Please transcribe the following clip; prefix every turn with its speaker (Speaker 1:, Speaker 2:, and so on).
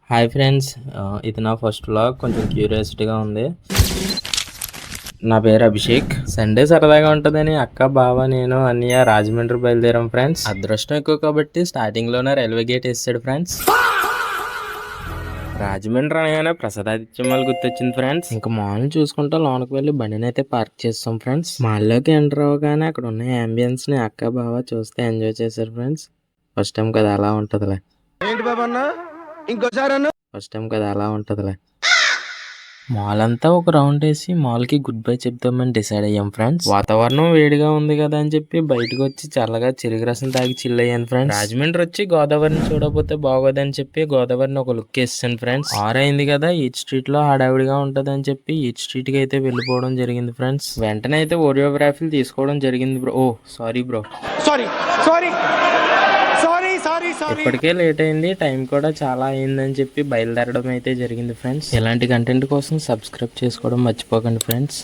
Speaker 1: Hi friends, ఇది నా first vlog. కొంచెం క్యూరియాసిటీగా ఉంది. నా పేరు అభిషేక్. సండే సరదాగా ఉంటుందని అక్క, బావ, నేను, అన్నయ్య రాజమండ్రి బయలుదేరాం ఫ్రెండ్స్. అదృష్టం ఎక్కువ కాబట్టి స్టార్టింగ్లోనే రైల్వే గేట్ వేసాడు ఫ్రెండ్స్. రాజమండ్రి అనగానే ప్రసాదాదిత్య మాల్ గుర్తొచ్చింది ఫ్రెండ్స్. ఇంకా మాల్ చూసుకుంటా లోనకి వెళ్ళి బండిని అయితే పార్క్ చేస్తాం ఫ్రెండ్స్. మాల్లోకి ఎంటర్ అవ్వగానే అక్కడ ఉన్న అంబియన్స్ ని అక్క, బావ చూస్తే ఎంజాయ్ చేశారు ఫ్రెండ్స్. ఫస్ట్ టైం కదా అలా ఉంటదిలే. ఫస్ట్ టైం కదా అలా ఉంటదిలే. మాల్ అంతా ఒక రౌండ్ వేసి మాల్ కి గుడ్ బై చెప్దామని డిసైడ్ అయ్యాం ఫ్రెండ్స్. వాతావరణం వేడిగా ఉంది కదా అని చెప్పి బయటకు వచ్చి చల్లగా చెరుకు రసం తాగి చిల్ అయ్యాను ఫ్రెండ్స్. రాజమండ్రి వచ్చి గోదావరిని చూడకపోతే బాగోదని చెప్పి గోదావరిని ఒక లుక్ వేసాను ఫ్రెండ్స్. అయింది కదా, ఈచ్ స్ట్రీట్ లో హడావిడిగా ఉంటది అని చెప్పి ఈచ్ స్ట్రీట్ కి అయితే వెళ్ళిపోవడం జరిగింది ఫ్రెండ్స్. వెంటనే అయితే ఓరియోగ్రఫీలు తీసుకోవడం జరిగింది బ్రో. ఓ సారీ బ్రో, ఇప్పటికే లేట్ అయింది, టైం కూడా చాలా అయిందని చెప్పి బయలుదేరడం అయితే జరిగింది ఫ్రెండ్స్. ఇలాంటి కంటెంట్ కోసం సబ్స్క్రైబ్ చేసుకోవడం మర్చిపోకండి ఫ్రెండ్స్.